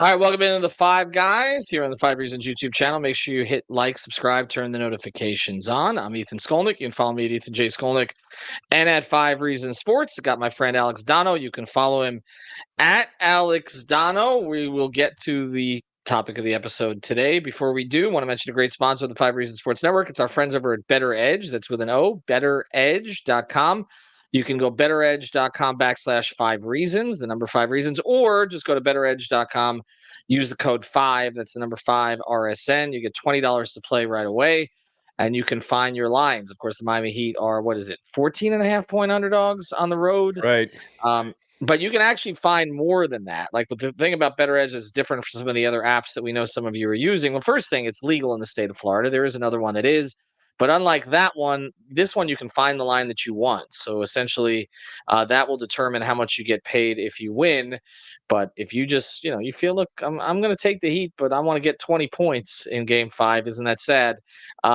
All right, welcome into the Five Guys here on the Five Reasons YouTube channel. Make sure you hit like, subscribe, turn the notifications on. I'm Ethan Skolnick. You can follow me at Ethan J. Skolnick and at Five Reasons Sports. I got my friend Alex Donno. You can follow him at Alex Donno. We will get to the topic of the episode today. Before we do, I want to mention a great sponsor of the Five Reasons Sports Network. It's our friends over at Better Edge. That's with an O, betteredge.com. You can go betteredge.com/5 reasons, the number 5 reasons, or just go to betteredge.com, use the code 5, that's the number 5 RSN. You get $20 to play right away, and you can find your lines. Of course, the Miami Heat are, 14.5-point underdogs on the road. Right. But you can actually find more than that. Like, but the thing about Better Edge is different from some of the other apps that we know some of you are using. Well, first thing, it's legal in the state of Florida. There is another one that is. But unlike that one, this one you can find the line that you want. So essentially, that will determine how much you get paid if you win. But if you just, you feel, look, I'm going to take the Heat, but I want to get 20 points in Game 5. Isn't that sad?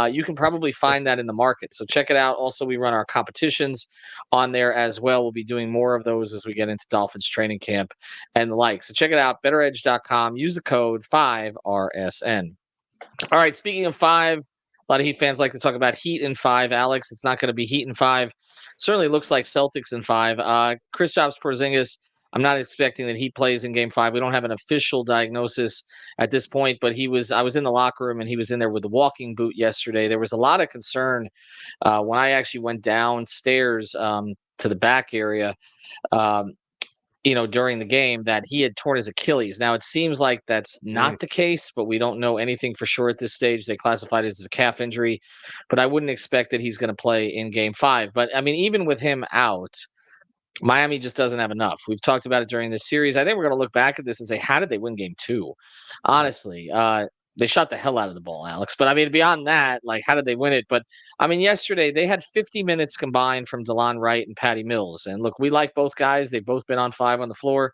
You can probably find that in the market. So check it out. Also, we run our competitions on there as well. We'll be doing more of those as we get into Dolphins training camp and the like. So check it out, betteredge.com. Use the code 5RSN. All right, speaking of 5, a lot of Heat fans like to talk about Heat in 5. Alex, it's not going to be Heat in 5. Certainly looks like Celtics in 5. Kristaps Porzingis, I'm not expecting that he plays in Game 5. We don't have an official diagnosis at this point, but I was in the locker room and he was in there with the walking boot yesterday. There was a lot of concern when I actually went downstairs to the back area. During the game that he had torn his Achilles. Now, it seems like that's not the case, but we don't know anything for sure at this stage. They classified it as a calf injury, but I wouldn't expect that he's going to play in Game 5. But, I mean, even with him out, Miami just doesn't have enough. We've talked about it during this series. I think we're going to look back at this and say, how did they win Game 2? Honestly, they shot the hell out of the ball, Alex. But, I mean, beyond that, like, how did they win it? But, I mean, yesterday they had 50 minutes combined from DeLon Wright and Patty Mills. And, look, we like both guys. They've both been on 5 on the floor.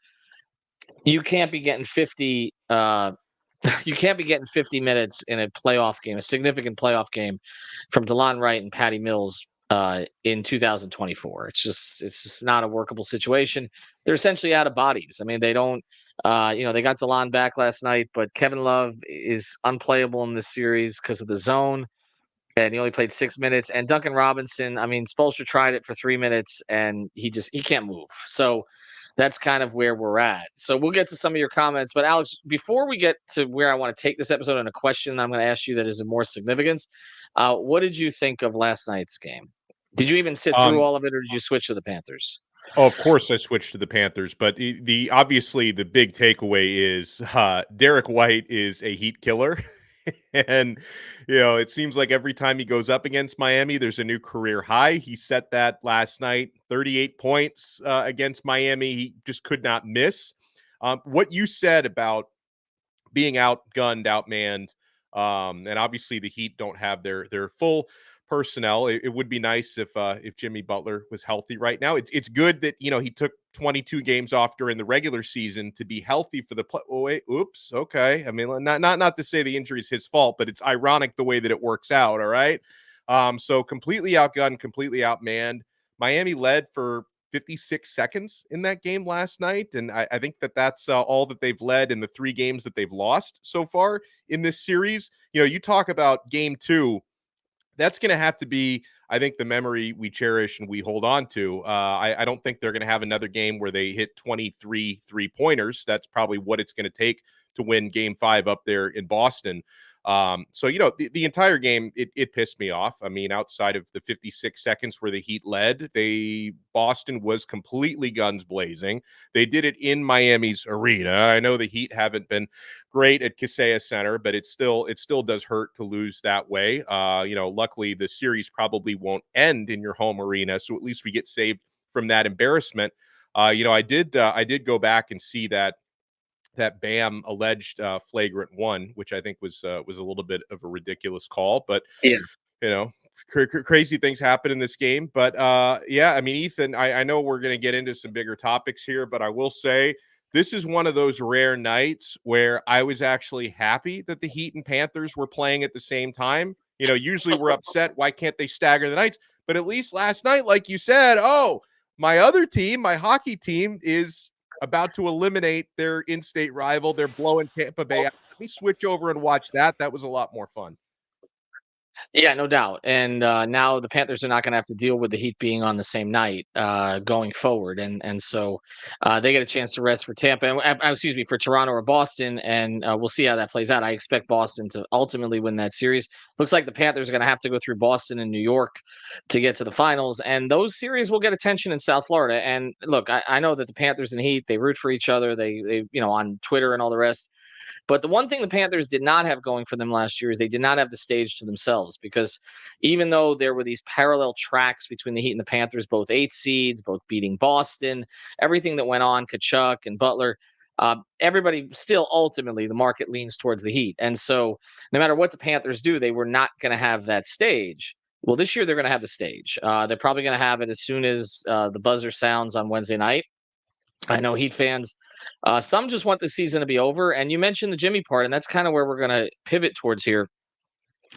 You can't be getting 50 you can't be getting 50 minutes in a playoff game, a significant playoff game from DeLon Wright and Patty Mills in 2024. It's just not a workable situation. They're essentially out of bodies. I mean, they don't they got DeLon back last night, but Kevin Love is unplayable in this series because of the zone. And he only played 6 minutes. And Duncan Robinson, I mean, Spoelstra tried it for 3 minutes and he can't move. So that's kind of where we're at. So we'll get to some of your comments. But Alex, before we get to where I want to take this episode and a question I'm going to ask you that is of more significance, what did you think of last night's game? Did you even sit through all of it, or did you switch to the Panthers? Oh, of course I switched to the Panthers, but obviously the big takeaway is Derek White is a Heat killer. And, it seems like every time he goes up against Miami, there's a new career high. He set that last night, 38 points against Miami. He just could not miss. What you said about being outgunned, outmanned, and obviously the Heat don't have their full personnel. It would be nice if Jimmy Butler was healthy right now. It's good that he took 22 games off during the regular season to be healthy for the play. Oh wait, oops, okay. I mean, not to say the injury is his fault, but it's ironic the way that it works out. All right, so completely outgunned, completely outmanned. Miami led for 56 seconds in that game last night, and I think that's all that they've led in the 3 games that they've lost so far in this series. You talk about Game 2. That's going to have to be, I think, the memory we cherish and we hold on to. I don't think they're going to have another game where they hit 23 3-pointers. That's probably what it's going to take to win Game 5 up there in Boston. So, the entire game, it pissed me off. I mean, outside of the 56 seconds where the Heat led, Boston was completely guns blazing. They did it in Miami's arena. I know the Heat haven't been great at Kaseya Center, but it still does hurt to lose that way. Luckily the series probably won't end in your home arena, so at least we get saved from that embarrassment. I did go back and see that Bam alleged flagrant 1, which I think was a little bit of a ridiculous call, but crazy things happen in this game. But I mean, Ethan, I know we're going to get into some bigger topics here, but I will say this is one of those rare nights where I was actually happy that the Heat and Panthers were playing at the same time. Usually we're upset. Why can't they stagger the nights? But at least last night, like you said, my other team, my hockey team, is about to eliminate their in-state rival. They're blowing Tampa Bay out. Let me switch over and watch that. That was a lot more fun. Yeah, no doubt. And now the Panthers are not going to have to deal with the Heat being on the same night going forward, and so they get a chance to rest for Tampa, excuse me, for Toronto or Boston, and we'll see how that plays out. I expect Boston to ultimately win that series. Looks like the Panthers are going to have to go through Boston and New York to get to the finals, and those series will get attention in South Florida. And look, I know that the Panthers and Heat, they root for each other. They on Twitter and all the rest. But the one thing the Panthers did not have going for them last year is they did not have the stage to themselves, because even though there were these parallel tracks between the Heat and the Panthers, both 8 seeds, both beating Boston, everything that went on, Kachuk and Butler, everybody still ultimately the market leans towards the Heat. And so no matter what the Panthers do, they were not going to have that stage. Well, this year they're going to have the stage. They're probably going to have it as soon as the buzzer sounds on Wednesday night. I know Heat fans, some just want the season to be over. And you mentioned the Jimmy part, and that's kind of where we're going to pivot towards here.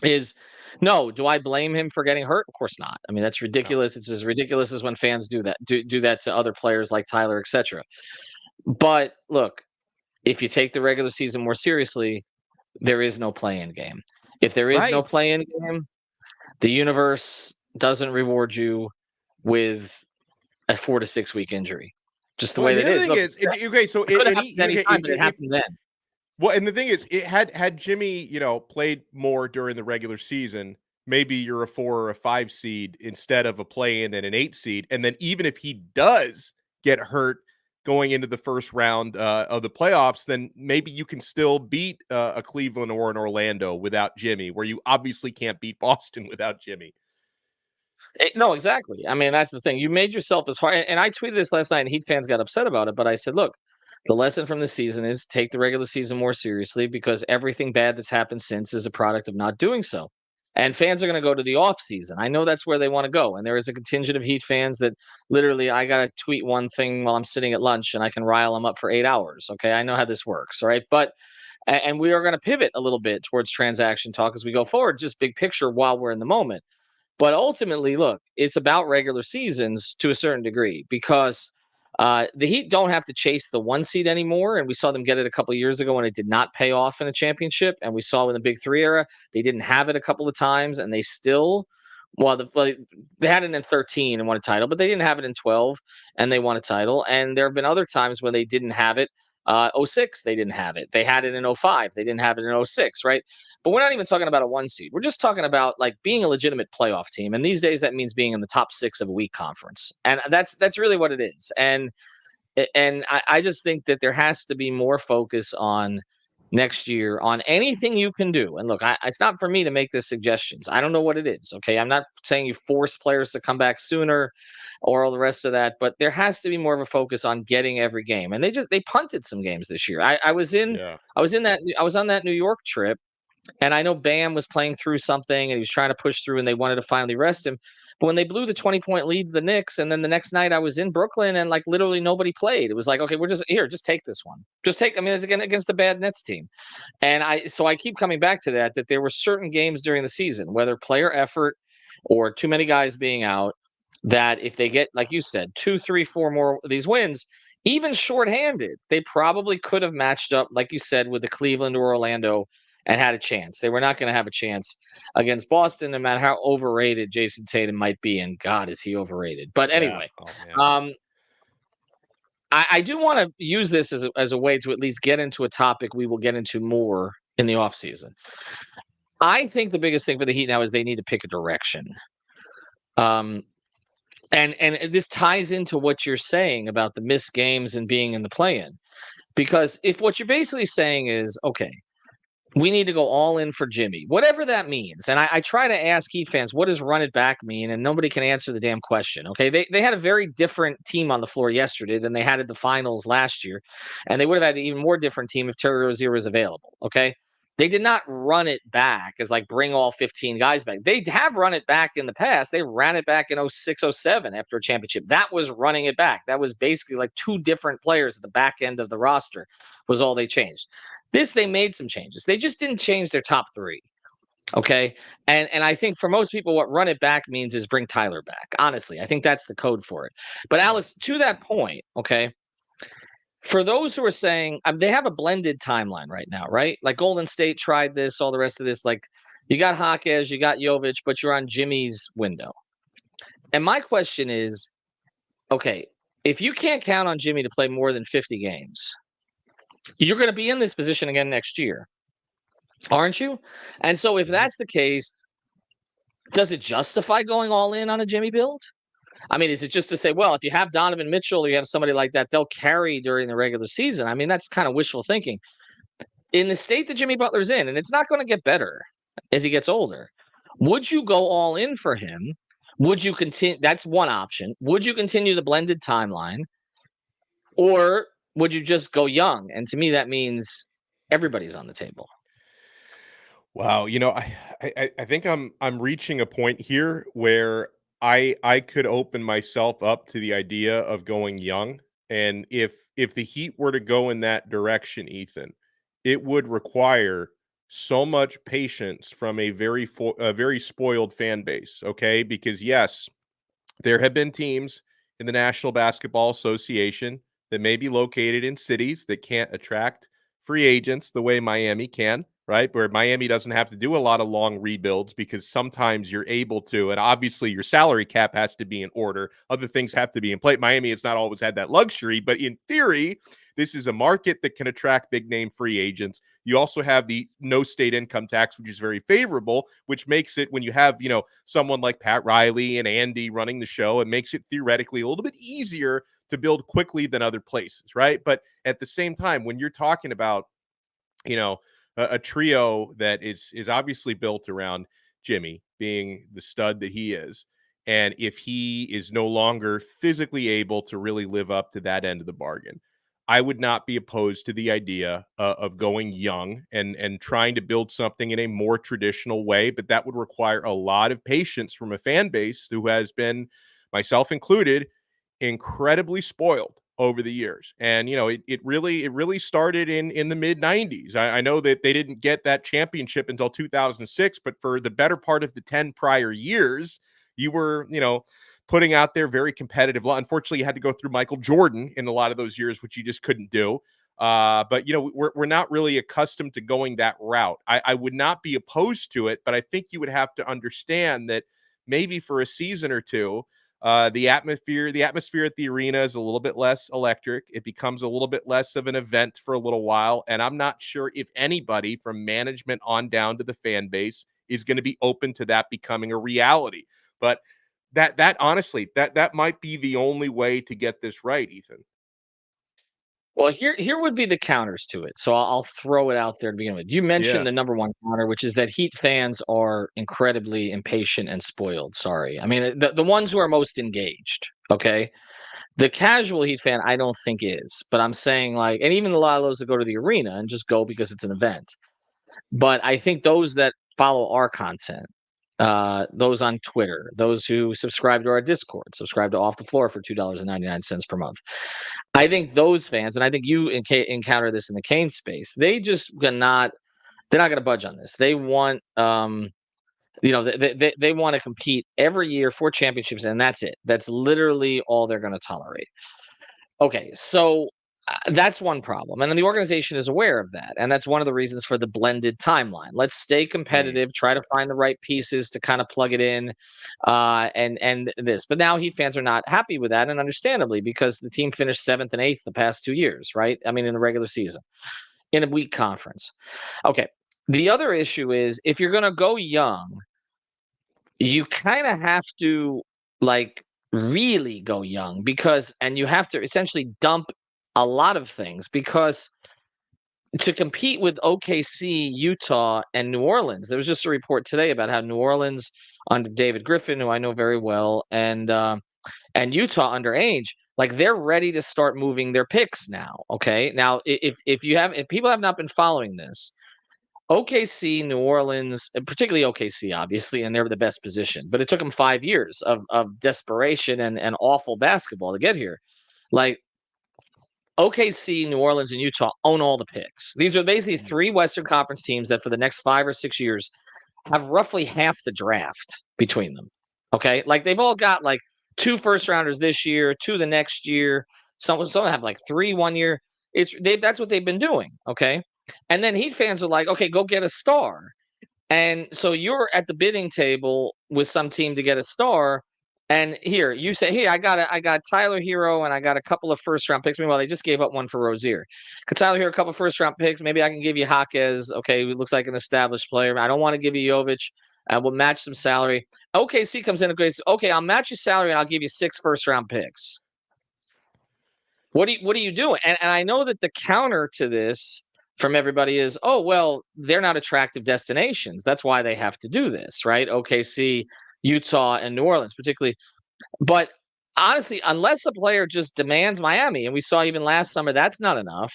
Is no, do I blame him for getting hurt? Of course not. I mean, that's ridiculous. No. It's as ridiculous as when fans do that, do that to other players like Tyler, etc. But look, if you take the regular season more seriously, there is no play-in game. If there is no play-in game, the universe doesn't reward you with a 4 to 6 week injury. Just the way that it is. The thing is, okay, so it happened then. Well, and the thing is, it had Jimmy, played more during the regular season, maybe you're a 4 or a 5 seed instead of a play-in and an 8 seed. And then even if he does get hurt going into the first round of the playoffs, then maybe you can still beat a Cleveland or an Orlando without Jimmy, where you obviously can't beat Boston without Jimmy. No, exactly. I mean, that's the thing. You made yourself as hard. And I tweeted this last night, and Heat fans got upset about it. But I said, look, the lesson from the season is take the regular season more seriously, because everything bad that's happened since is a product of not doing so. And fans are going to go to the off season. I know that's where they want to go. And there is a contingent of Heat fans that literally, I got to tweet one thing while I'm sitting at lunch and I can rile them up for 8 hours. Okay. I know how this works. All right. And we are going to pivot a little bit towards transaction talk as we go forward, just big picture while we're in the moment. But ultimately, look, it's about regular seasons to a certain degree, because the Heat don't have to chase the 1 seed anymore. And we saw them get it a couple of years ago when it did not pay off in a championship. And we saw in the Big 3 era, they didn't have it a couple of times, and they still, they had it in 13 and won a title, but they didn't have it in 12 and they won a title. And there have been other times when they didn't have it. 06, they didn't have it. They had it in 05. They didn't have it in 06, right? But we're not even talking about a 1 seed. We're just talking about like being a legitimate playoff team. And these days that means being in the top 6 of a weak conference. And that's really what it is. And I just think that there has to be more focus on next year on anything you can do. And look, it's not for me to make the suggestions. I don't know what it is. Okay. I'm not saying you force players to come back sooner or all the rest of that, but there has to be more of a focus on getting every game. And they punted some games this year. I was on that New York trip, and I know Bam was playing through something and he was trying to push through, and they wanted to finally rest him. But when they blew the 20-point lead to the Knicks, and then the next night I was in Brooklyn and like literally nobody played. It was like, okay, we're just here, just take this one. It's against a bad Nets team. And I keep coming back to that there were certain games during the season, whether player effort or too many guys being out, that if they get, like you said, 2, 3, 4 more of these wins, even shorthanded, they probably could have matched up, like you said, with the Cleveland or Orlando and had a chance. They were not going to have a chance against Boston, no matter how overrated Jason Tatum might be. And God, is he overrated. But anyway, I do want to use this as a way to at least get into a topic we will get into more in the offseason. I think the biggest thing for the Heat now is they need to pick a direction. And this ties into what you're saying about the missed games and being in the play-in. Because if what you're basically saying is, okay, we need to go all in for Jimmy, whatever that means. And I try to ask Heat fans, what does run it back mean? And nobody can answer the damn question. Okay. They had a very different team on the floor yesterday than they had at the finals last year. And they would have had an even more different team if Terry Rozier was available. Okay. They did not run it back as like bring all 15 guys back. They have run it back in the past. They ran it back in 06, 07 after a championship. That was running it back. That was basically like 2 different players at the back end of the roster was all they changed. They made some changes. They just didn't change their top 3. Okay. And I think for most people, what run it back means is bring Tyler back. Honestly, I think that's the code for it. But Alex, to that point, okay, for those who are saying they have a blended timeline right now, right? Like Golden State tried this, all the rest of this. Like you got Hawkes, you got Jovic, but you're on Jimmy's window. And my question is, okay, if you can't count on Jimmy to play more than 50 games, you're going to be in this position again next year, aren't you? And so if that's the case, does it justify going all in on a Jimmy build? I mean, is it just to say, well, if you have Donovan Mitchell or you have somebody like that, they'll carry during the regular season? I mean, that's kind of wishful thinking. In the state that Jimmy Butler's in, and it's not going to get better as he gets older, would you go all in for him? Would you continue? That's one option. Would you continue the blended timeline? Or would you just go young? And to me, that means everybody's on the table. Wow, I think I'm reaching a point here where I could open myself up to the idea of going young. And if the Heat were to go in that direction, Ethan, it would require so much patience from a very spoiled fan base. Okay, because yes, there have been teams in the National Basketball Association that may be located in cities that can't attract free agents the way Miami can, right? Where Miami doesn't have to do a lot of long rebuilds because sometimes you're able to, and obviously your salary cap has to be in order. Other things have to be in play. Miami has not always had that luxury, but in theory, this is a market that can attract big name free agents. You also have the no state income tax, which is very favorable, which makes it, when you have, someone like Pat Riley and Andy running the show, it makes it theoretically a little bit easier to build quickly than other places, right? But at the same time, when you're talking about, a trio that is obviously built around Jimmy being the stud that he is, and if he is no longer physically able to really live up to that end of the bargain, I would not be opposed to the idea of going young and trying to build something in a more traditional way, but that would require a lot of patience from a fan base who has been, myself included, incredibly spoiled over the years. And it really started in the mid 90s. I know that they didn't get that championship until 2006, but for the better part of the 10 prior years, you were putting out there very competitive. Unfortunately, you had to go through Michael Jordan in a lot of those years, which you just couldn't do. But we're not really accustomed to going that route. I would not be opposed to it, but I think you would have to understand that maybe for a season or two, the atmosphere at the arena is a little bit less electric. It becomes a little bit less of an event for a little while. And I'm not sure if anybody from management on down to the fan base is going to be open to that becoming a reality. But that honestly, that might be the only way to get this right, Ethan. Well, here would be the counters to it. So I'll throw it out there to begin with. You mentioned Yeah. the number one counter, which is that Heat fans are incredibly impatient and spoiled. Sorry. I mean, the ones who are most engaged, okay? The casual Heat fan, I don't think is, but I'm saying and even a lot of those that go to the arena and just go because it's an event. But I think those that follow our content, those on Twitter, those who subscribe to our Discord, subscribe to Off the Floor for $2.99 per month. I think those fans, and I think you encounter this in the Kane space, they're not going to budge on this. They want, they want to compete every year for championships, and that's it. That's literally all they're going to tolerate. Okay, so that's one problem. And then the organization is aware of that. And that's one of the reasons for the blended timeline. Let's stay competitive, try to find the right pieces to kind of plug it in and this. But now Heat fans are not happy with that, and understandably, because the team finished 7th and 8th the past 2 years, right? I mean, in the regular season, in a weak conference. Okay. The other issue is if you're going to go young, you kind of have to really go young and you have to essentially dump a lot of things because to compete with OKC, Utah, and New Orleans, there was just a report today about how New Orleans under David Griffin, who I know very well, and Utah under Ainge, they're ready to start moving their picks now. Okay, now if people have not been following this, OKC, New Orleans, and particularly OKC, obviously, and they're the best position. But it took them 5 years of desperation and awful basketball to get here. OKC, New Orleans, and Utah own all the picks. These are basically 3 Western Conference teams that for the next 5 or 6 years have roughly half the draft between them. Okay? They've all got 2 first rounders this year, 2 the next year. Some have 3 1 year. That's what they've been doing. Okay. And then Heat fans are like, okay, go get a star. And so you're at the bidding table with some team to get a star. And here you say, hey, I got Tyler Hero and I got a couple of first round picks. Meanwhile, they just gave up one for Rozier. Got Tyler Hero, a couple of first round picks. Maybe I can give you Jaquez. Okay, he looks like an established player. I don't want to give you Jovic. We'll match some salary. OKC comes in and goes, okay, I'll match your salary and I'll give you 6 first round picks. What are you doing? And I know that the counter to this from everybody is, oh, well, they're not attractive destinations. That's why they have to do this, right? OKC, Utah, and New Orleans, particularly. But honestly, unless a player just demands Miami, and we saw even last summer, that's not enough.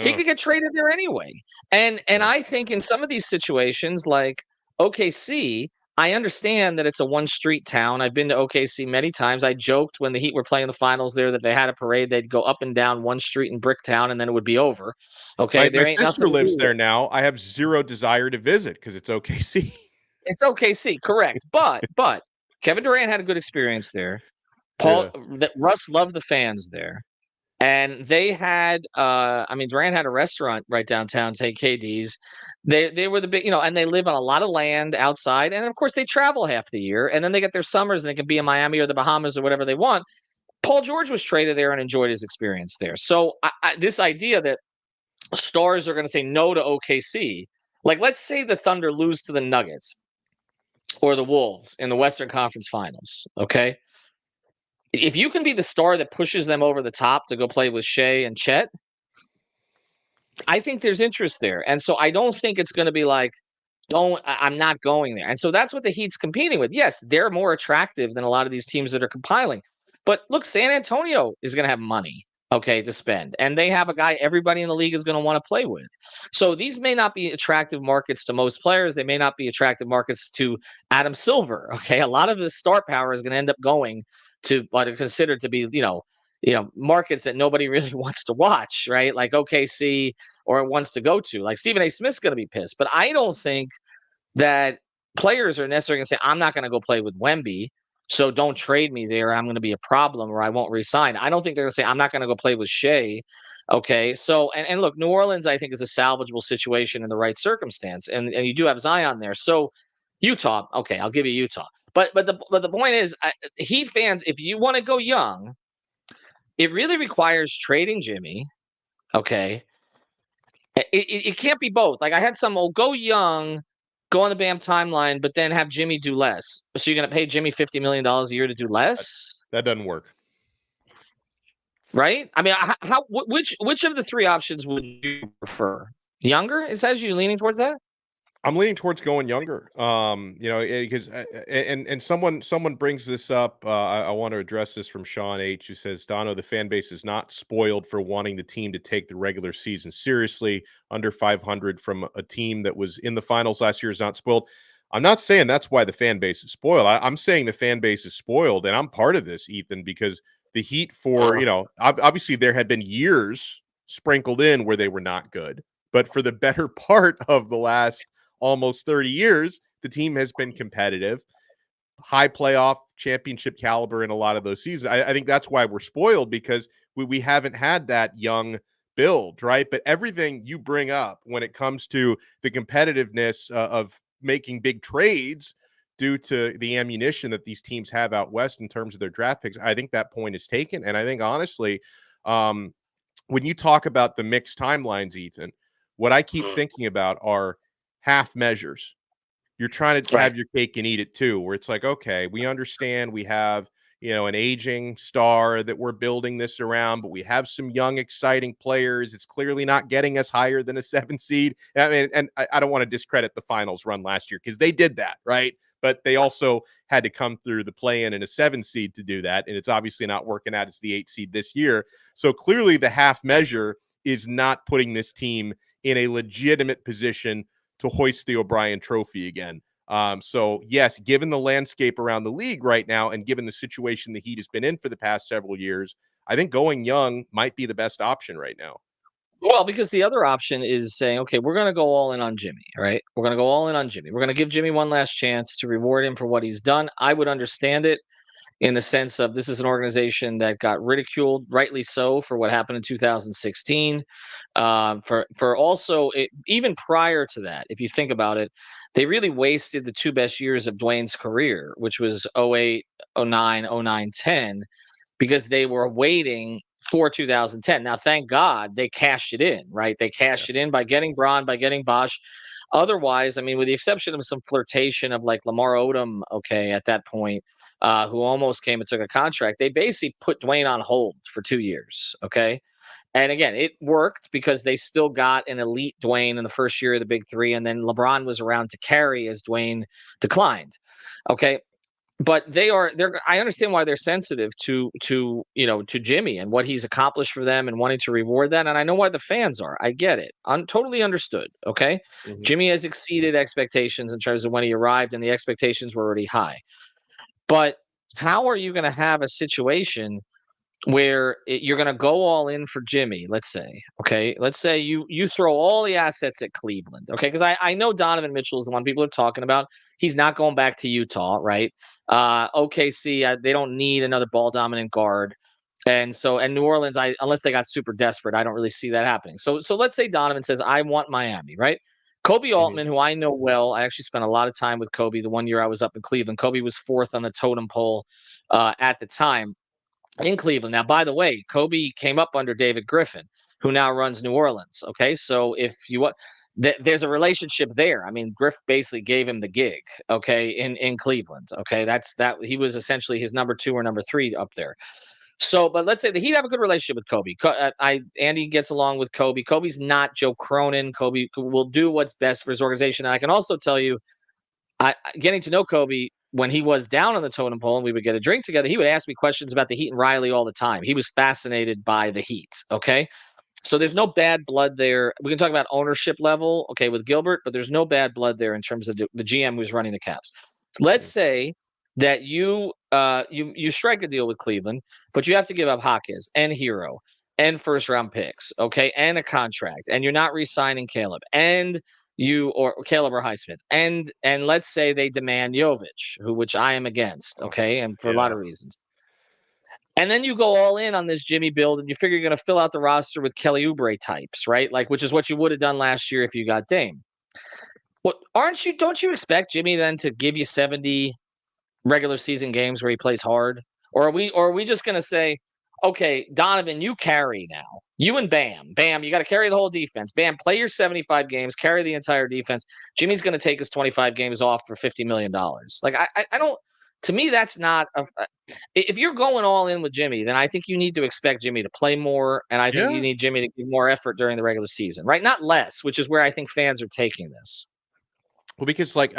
He could get traded there anyway. And I think in some of these situations, like OKC, I understand that it's a one street town. I've been to OKC many times. I joked when the Heat were playing the finals there that they had a parade. They'd go up and down one street in Bricktown, and then it would be over. Okay, My there ain't sister nothing lives there now. I have zero desire to visit because it's OKC. It's OKC, correct. But Kevin Durant had a good experience there. Russ loved the fans there. And they had, Durant had a restaurant right downtown, take KD's. They were the big, and they live on a lot of land outside. And of course, they travel half the year. And then they get their summers and they can be in Miami or the Bahamas or whatever they want. Paul George was traded there and enjoyed his experience there. So this idea that stars are going to say no to OKC, like let's say the Thunder lose to the Nuggets or the Wolves in the Western Conference Finals, okay? If you can be the star that pushes them over the top to go play with Shea and Chet, I think there's interest there. And so I don't think it's going to be like, I'm not going there. And so that's what the Heat's competing with. Yes, they're more attractive than a lot of these teams that are compiling. But look, San Antonio is going to have money, okay, to spend. And they have a guy everybody in the league is going to want to play with. So these may not be attractive markets to most players. They may not be attractive markets to Adam Silver, okay? A lot of the star power is going to end up going to what are considered to be, markets that nobody really wants to watch, right? Like OKC or wants to go to. Like Stephen A. Smith's going to be pissed. But I don't think that players are necessarily going to say, I'm not going to go play with Wemby, so don't trade me there. I'm going to be a problem or I won't resign. I don't think they're going to say, I'm not going to go play with Shea. Okay. So, and look, New Orleans, I think, is a salvageable situation in the right circumstance. And you do have Zion there. So Utah, okay, I'll give you Utah. But the point is, Heat fans, if you want to go young, it really requires trading Jimmy. Okay, it can't be both. Like I had some, go young, go on the BAM timeline, but then have Jimmy do less. So you're going to pay Jimmy $50 million a year to do less? That doesn't work, right? I mean, which of the three options would you prefer? Younger? It says you leaning towards that. I'm leaning towards going younger. Because and someone brings this up. I want to address this from Sean H, who says, Donno, the fan base is not spoiled for wanting the team to take the regular season seriously. Under 500 from a team that was in the finals last year is not spoiled. I'm not saying that's why the fan base is spoiled. I'm saying the fan base is spoiled, and I'm part of this, Ethan, because the Heat obviously there had been years sprinkled in where they were not good, but for the better part of the last almost 30 years, the team has been competitive, high playoff championship caliber in a lot of those seasons. I think that's why we're spoiled, because we haven't had that young build, right? But everything you bring up when it comes to the competitiveness of making big trades due to the ammunition that these teams have out west in terms of their draft picks, I think that point is taken. And I think, honestly, when you talk about the mixed timelines, Ethan, what I keep thinking about are half measures. You're trying to have your cake and eat it too, where it's like, okay, we understand we have, an aging star that we're building this around, but we have some young, exciting players. It's clearly not getting us higher than a 7 seed. I mean, and I don't want to discredit the finals run last year because they did that, right? But they also had to come through the play-in and a 7 seed to do that. And it's obviously not working out as the 8 seed this year. So clearly the half measure is not putting this team in a legitimate position to hoist the O'Brien Trophy again. So yes, given the landscape around the league right now, and given the situation the Heat has been in for the past several years, I think going young might be the best option right now. Well, because the other option is saying, okay, we're going to go all in on Jimmy, right? We're going to go all in on Jimmy. We're going to give Jimmy one last chance to reward him for what he's done. I would understand it in the sense of this is an organization that got ridiculed, rightly so, for what happened in 2016. For also, even prior to that, if you think about it, they really wasted the two best years of Dwayne's career, which was 08, 09, 09, 10, because they were waiting for 2010. Now, thank God they cashed it in, right? They cashed it in by getting Braun, by getting Bosch. Otherwise, I mean, with the exception of some flirtation of like Lamar Odom, okay, at that point, who almost came and took a contract, they basically put Dwayne on hold for 2 years, okay? And again, it worked because they still got an elite Dwayne in the first year of the big three, and then LeBron was around to carry as Dwayne declined. Okay. But they're I understand why they're sensitive to Jimmy and what he's accomplished for them and wanting to reward that. And I know why the fans are. I get it. Totally understood. Okay. Mhm. Jimmy has exceeded expectations in terms of when he arrived, and the expectations were already high. But how are you going to have a situation where you're going to go all in for Jimmy, let's say, okay? Let's say you throw all the assets at Cleveland, okay? Because I know Donovan Mitchell is the one people are talking about. He's not going back to Utah, right? OKC, they don't need another ball dominant guard. And New Orleans, unless they got super desperate, I don't really see that happening. So let's say Donovan says, I want Miami, right? Kobe Mhm. Altman, who I know well, I actually spent a lot of time with Kobe the one year I was up in Cleveland. Kobe was fourth on the totem pole at the time in Cleveland. Now, by the way, Kobe came up under David Griffin, who now runs New Orleans. Okay, so if you want, there's a relationship there. I mean, Griff basically gave him the gig. Okay, in Cleveland. Okay, that's that. He was essentially his number two or number three up there. So, but let's say that he'd have a good relationship with Kobe. Andy gets along with Kobe. Kobe's not Joe Cronin. Kobe will do what's best for his organization. And I can also tell you, getting to know Kobe when he was down on the totem pole and we would get a drink together, he would ask me questions about the Heat and Riley all the time. He was fascinated by the Heat. Okay. So there's no bad blood there. We can talk about ownership level, okay, with Gilbert, but there's no bad blood there in terms of the GM who's running the Cavs. Let's Mhm. say that you strike a deal with Cleveland, but you have to give up Hawkins and Hero and first round picks, okay, and a contract, and you're not re-signing Caleb and you or Caleb or Highsmith, and let's say they demand Jovic, which I am against, Oh, okay, and for a lot yeah. of reasons. And then you go all in on this Jimmy build, and you figure you're going to fill out the roster with Kelly Oubre types, right? Like, which is what you would have done last year if you got Dame. What aren't you? Don't you expect Jimmy then to give you 70 regular season games where he plays hard? Or are we just going to say, okay, Donovan, you carry now. You and Bam, you got to carry the whole defense. Bam, play your 75 games, carry the entire defense. Jimmy's going to take his 25 games off for $50 million. Like I don't. To me, that's not a. If you're going all in with Jimmy, then I think you need to expect Jimmy to play more, and I think you Yeah. need Jimmy to give more effort during the regular season, right? Not less, which is where I think fans are taking this. Well, because like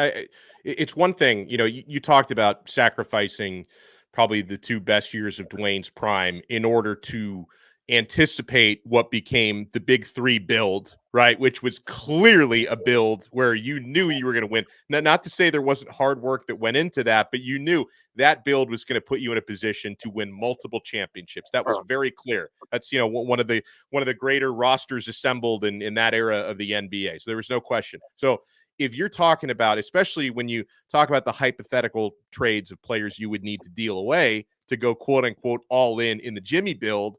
it's one thing, you talked about sacrificing probably the two best years of Dwayne's prime in order to anticipate what became the big three build, right? Which was clearly a build where you knew you were going to win. Now, not to say there wasn't hard work that went into that, but you knew that build was going to put you in a position to win multiple championships. That was very clear. That's one of the greater rosters assembled in that era of the NBA. So there was no question. So if you're talking about, especially when you talk about the hypothetical trades of players you would need to deal away to go quote unquote all in the Jimmy build,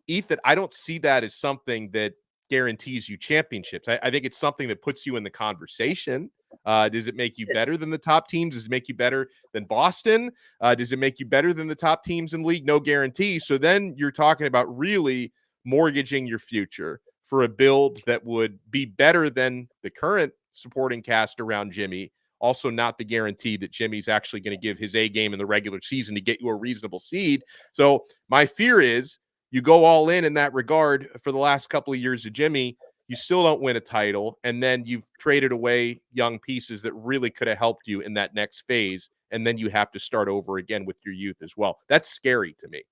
Ethan, I don't see that as something that guarantees you championships. I think it's something that puts you in the conversation. Does it make you better than the top teams? Does it make you better than Boston? Does it make you better than the top teams in the league? No guarantee. So then you're talking about really mortgaging your future for a build that would be better than the current supporting cast around Jimmy. Also, not the guarantee that Jimmy's actually going to give his A game in the regular season to get you a reasonable seed. So my fear is you go all in that regard for the last couple of years of Jimmy, you still don't win a title, and then you've traded away young pieces that really could have helped you in that next phase, and then you have to start over again with your youth as well. That's scary to me.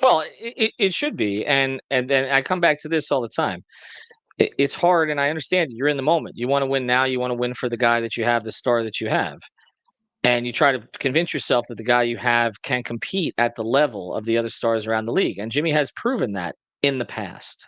Well, it should be, and then I come back to this all the time. It's hard, and I understand you're in the moment. You want to win now. You want to win for the guy that you have, the star that you have, and you try to convince yourself that the guy you have can compete at the level of the other stars around the league. And Jimmy has proven that in the past.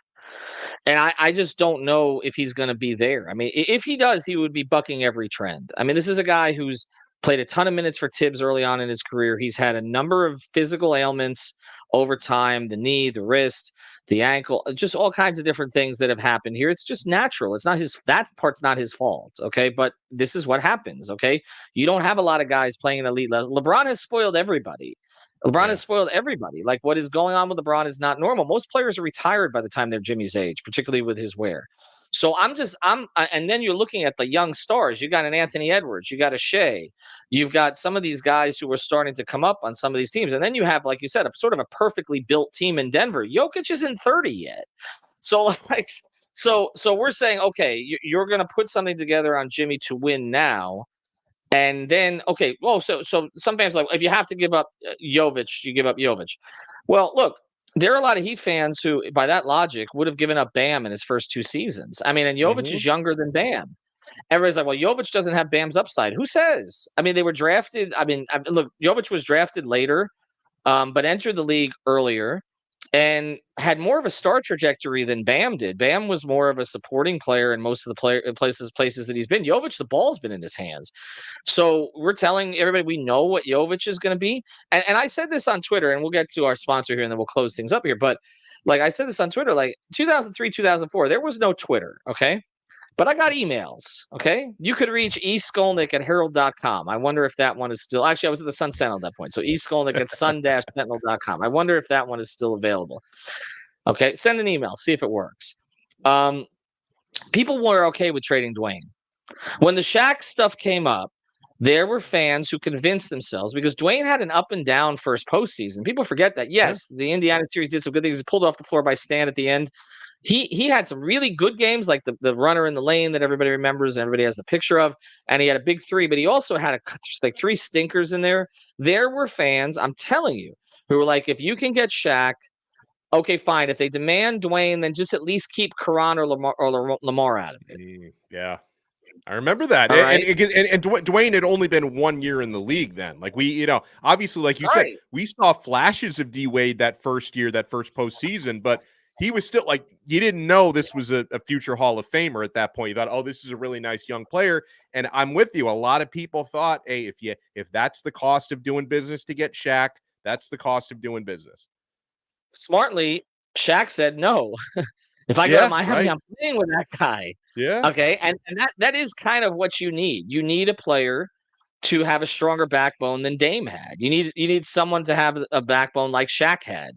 And I just don't know if he's going to be there. I mean, if he does, he would be bucking every trend. I mean, this is a guy who's Played a ton of minutes for Tibbs early on in his career. He's had a number of physical ailments over time, the knee, the wrist, the ankle, just all kinds of different things that have happened here. It's just natural. It's not that part's not his fault. Okay. But this is what happens. Okay. You don't have a lot of guys playing an elite level. LeBron has spoiled everybody. Has spoiled everybody. Like, what is going on with LeBron is not normal. Most players are retired by the time they're Jimmy's age, particularly with his wear. So and then you're looking at the young stars. You got an Anthony Edwards, you got a Shea, you've got some of these guys who are starting to come up on some of these teams. And then you have, like you said, a sort of a perfectly built team in Denver. Jokic isn't 30 yet. So we're saying, okay, you're going to put something together on Jimmy to win now. And then, okay, well, so some fans like, if you have to give up Jovic, you give up Jovic. Well, look, there are a lot of Heat fans who, by that logic, would have given up Bam in his first 2 seasons. I mean, and Jovic is younger than Bam. Everybody's like, well, Jovic doesn't have Bam's upside. Who says? I mean, they were drafted. Look, Jovic was drafted later, but entered the league earlier and had more of a star trajectory than Bam did. Bam was more of a supporting player in most of the places that he's been. Jovic, the ball's been in his hands. So we're telling everybody we know what Jovic is going to be. And I said this on Twitter, and we'll get to our sponsor here, and then we'll close things up here. But like I said this on Twitter, like 2003, 2004, there was no Twitter, okay? But I got emails, okay? You could reach Skolnick at herald.com. I wonder if that one is still – actually, I was at the Sun Sentinel at that point. So Skolnick at sun-sentinel.com. I wonder if that one is still available. Okay, send an email. See if it works. People were okay with trading Dwayne. When the Shaq stuff came up, there were fans who convinced themselves, because Dwayne had an up and down first postseason. People forget that. Yes, the Indiana series did some good things. He pulled off the floor by Stan at the end. He had some really good games, like the runner in the lane that everybody remembers and everybody has the picture of, and he had a big 3, but he also had like 3 stinkers in there. There were fans, I'm telling you, who were like, if you can get Shaq, okay, fine. If they demand Dwayne, then just at least keep Karan or Lamar out of it. Yeah. I remember that. Right. And Dwayne had only been 1 year in the league then. Like obviously, like you said, we saw flashes of D Wade that first year, that first postseason, but he was still like, you didn't know this was a future Hall of Famer at that point. You thought, oh, this is a really nice young player. And I'm with you. A lot of people thought, hey, if that's the cost of doing business to get Shaq, that's the cost of doing business. Smartly, Shaq said no. If I go to Miami, I'm playing with that guy. Yeah. Okay. And that is kind of what you need. You need a player to have a stronger backbone than Dame had. You need someone to have a backbone like Shaq had.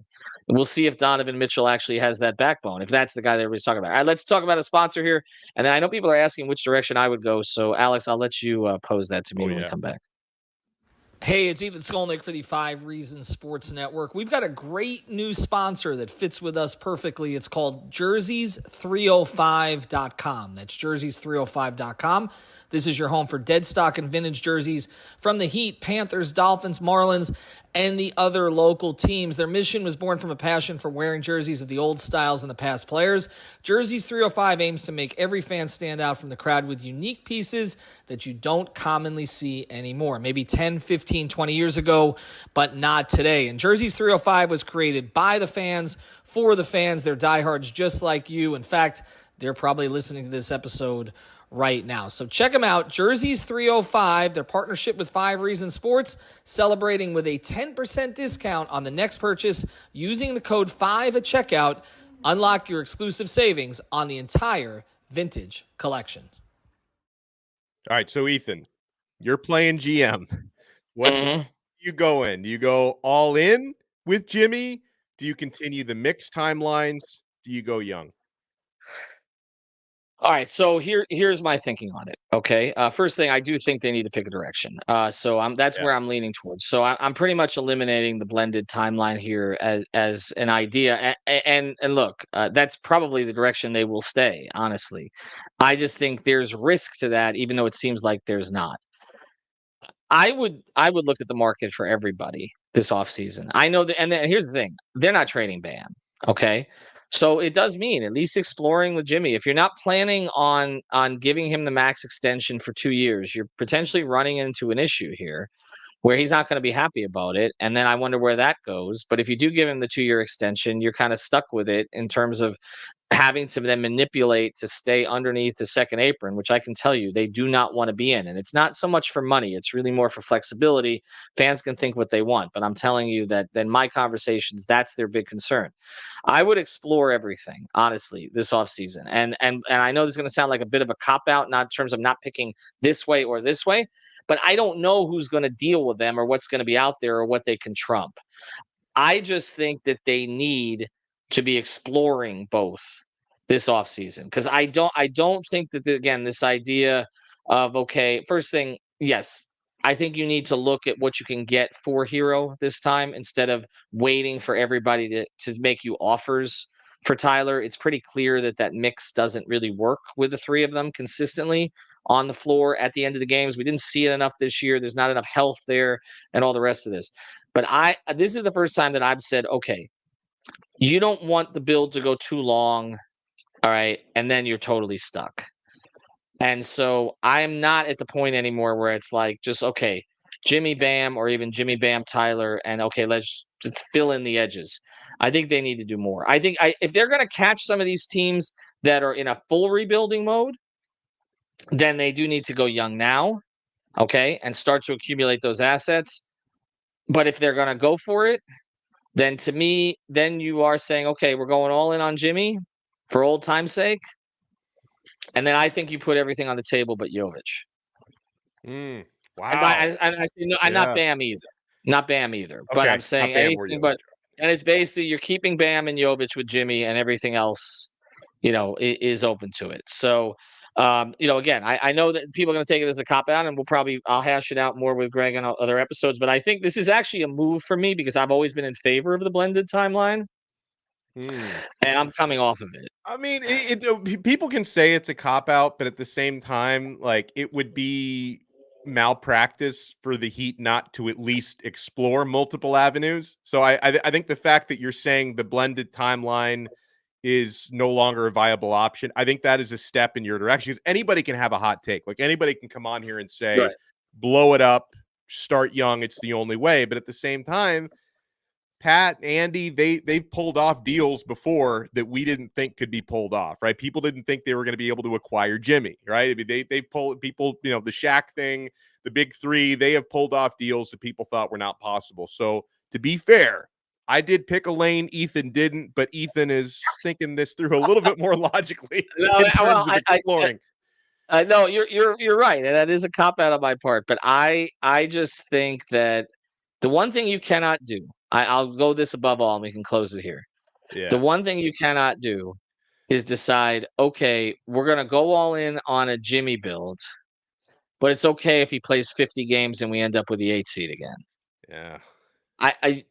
And we'll see if Donovan Mitchell actually has that backbone, if that's the guy that everybody's talking about. All right, let's talk about a sponsor here. And then I know people are asking which direction I would go. So, Alex, I'll let you pose that to me when we come back. Hey, it's Ethan Skolnick for the 5 Reasons Sports Network. We've got a great new sponsor that fits with us perfectly. It's called jerseys305.com. That's jerseys305.com. This is your home for dead stock and vintage jerseys from the Heat, Panthers, Dolphins, Marlins, and the other local teams. Their mission was born from a passion for wearing jerseys of the old styles and the past players. Jerseys 305 aims to make every fan stand out from the crowd with unique pieces that you don't commonly see anymore. Maybe 10, 15, 20 years ago, but not today. And Jerseys 305 was created by the fans, for the fans. They're diehards just like you. In fact, they're probably listening to this episode right now. So check them out, Jerseys 305, their partnership with 5 Reasons Sports, celebrating with a 10% discount on the next purchase using the code 5 at checkout. Unlock your exclusive savings on the entire vintage collection. All right, so Ethan, you're playing GM. What do you go in? Do you go all in with Jimmy? Do you continue the mixed timelines? Do you go young? All right, so here's my thinking on it. Okay, first thing, I do think they need to pick a direction. So that's where I'm leaning towards. So I'm pretty much eliminating the blended timeline here as an idea. And look, that's probably the direction they will stay. Honestly, I just think there's risk to that, even though it seems like there's not. I would look at the market for everybody this offseason. I know that, and here's the thing: they're not trading Bam. Okay. So it does mean at least exploring with Jimmy. If you're not planning on giving him the max extension for 2 years, you're potentially running into an issue here. where he's not going to be happy about it. And then I wonder where that goes. But if you do give him the 2-year extension, you're kind of stuck with it in terms of having to then manipulate to stay underneath the second apron, which I can tell you they do not want to be in. And it's not so much for money. It's really more for flexibility. Fans can think what they want, but I'm telling you that in my conversations, that's their big concern. I would explore everything, honestly, this offseason. And I know this is going to sound like a bit of a cop-out, not in terms of not picking this way or this way, but I don't know who's going to deal with them or what's going to be out there or what they can trump. I just think that they need to be exploring both this offseason because I don't think that again this idea of okay, first thing, yes, I think you need to look at what you can get for Hero this time instead of waiting for everybody to make you offers for Tyler. It's pretty clear that mix doesn't really work with the three of them consistently on the floor at the end of the games. We didn't see it enough this year. There's not enough health there and all the rest of this. But this is the first time that I've said, okay, you don't want the build to go too long, all right, and then you're totally stuck. And so I'm not at the point anymore where it's like just okay, Jimmy Bam or even Jimmy Bam Tyler, and okay, let's fill in the edges. I think they need to do more. I think if they're going to catch some of these teams that are in a full rebuilding mode, then they do need to go young now, okay, and start to accumulate those assets. But if they're going to go for it, then to me, then you are saying, okay, we're going all in on Jimmy for old time's sake. And then I think you put everything on the table but Jovic. Wow. I'm not Bam either. Not Bam either. Okay. But I'm saying anything but – and it's basically you're keeping Bam and Jovic with Jimmy and everything else, is open to it. So – again, I know that people are going to take it as a cop-out, and I'll hash it out more with Greg on other episodes, but I think this is actually a move for me because I've always been in favor of the blended timeline, and I'm coming off of it. I mean, people can say it's a cop-out, but at the same time, like, it would be malpractice for the Heat not to at least explore multiple avenues. So I think the fact that you're saying the blended timeline is no longer a viable option, I think that is a step in your direction because anybody can have a hot take. Like anybody can come on here and say, right, blow it up, start young. It's the only way. But at the same time, Pat, Andy, they've pulled off deals before that we didn't think could be pulled off, right? People didn't think they were going to be able to acquire Jimmy, right? I mean, they pulled people, the Shaq thing, the big three, they have pulled off deals that people thought were not possible. So to be fair, I did pick a lane. Ethan didn't, but Ethan is thinking this through a little bit more logically in terms of exploring. No, you're right, and that is a cop out on my part. But I just think that the one thing you cannot do, I'll go this above all, and we can close it here. Yeah. The one thing you cannot do is decide, okay, we're going to go all in on a Jimmy build, but it's okay if he plays 50 games and we end up with the 8 seed again. Yeah.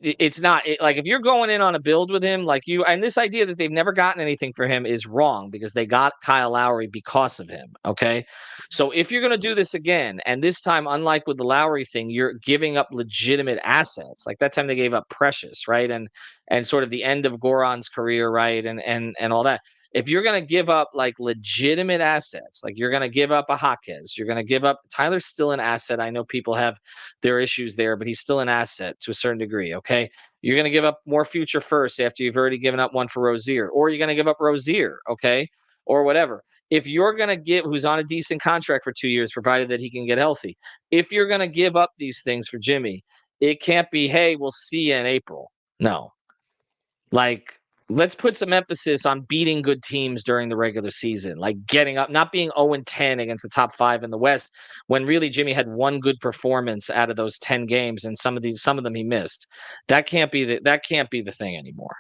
It's not like if you're going in on a build with him, like and this idea that they've never gotten anything for him is wrong because they got Kyle Lowry because of him. Okay. So if you're going to do this again, and this time, unlike with the Lowry thing, you're giving up legitimate assets. Like that time they gave up Precious, right? And sort of the end of Goran's career, right? And all that. If you're going to give up like legitimate assets, like you're going to give up a Jaquez, you're going to give up Tyler's still an asset. I know people have their issues there, but he's still an asset to a certain degree. Okay. You're going to give up more future first after you've already given up one for Rozier, or you're going to give up Rozier. Okay. Or whatever. If you're going to give who's on a decent contract for 2 years, provided that he can get healthy, if you're going to give up these things for Jimmy, it can't be, hey, we'll see you in April. No. Like, let's put some emphasis on beating good teams during the regular season, like getting up, not being 0-10 against the top 5 in the West, when really Jimmy had one good performance out of those 10 games, and some of them he missed. That can't be the thing anymore.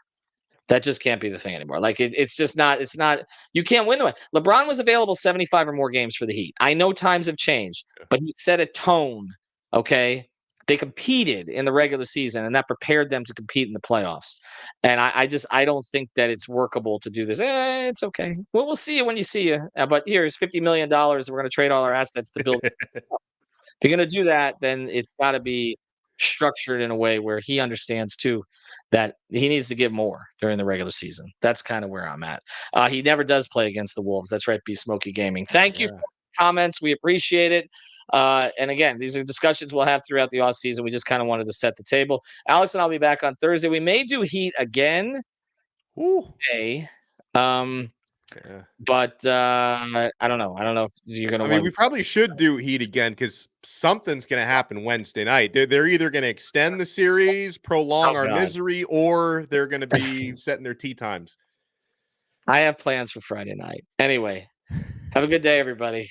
That just can't be the thing anymore. Like it's just not. It's not. You can't win the way. LeBron was available 75 or more games for the Heat. I know times have changed, but he set a tone. Okay. They competed in the regular season, and that prepared them to compete in the playoffs. And I don't think that it's workable to do this. It's okay. Well, we'll see you when you see you. But here's $50 million. We're going to trade all our assets to build. If you're going to do that, then it's got to be structured in a way where he understands too that he needs to give more during the regular season. That's kind of where I'm at. He never does play against the Wolves. That's right, Be Smoky Gaming. Thank you for the comments. We appreciate it. And again, these are discussions we'll have throughout the offseason. We just kind of wanted to set the table. Alex and I'll be back on Thursday. We may do Heat again. Ooh. Today. Yeah. But I don't know. I don't know if you're going to I mean, want we probably should do Heat again because something's going to happen Wednesday night. They're either going to extend the series, prolong our misery, or they're going to be setting their tea times. I have plans for Friday night. Anyway, have a good day, everybody.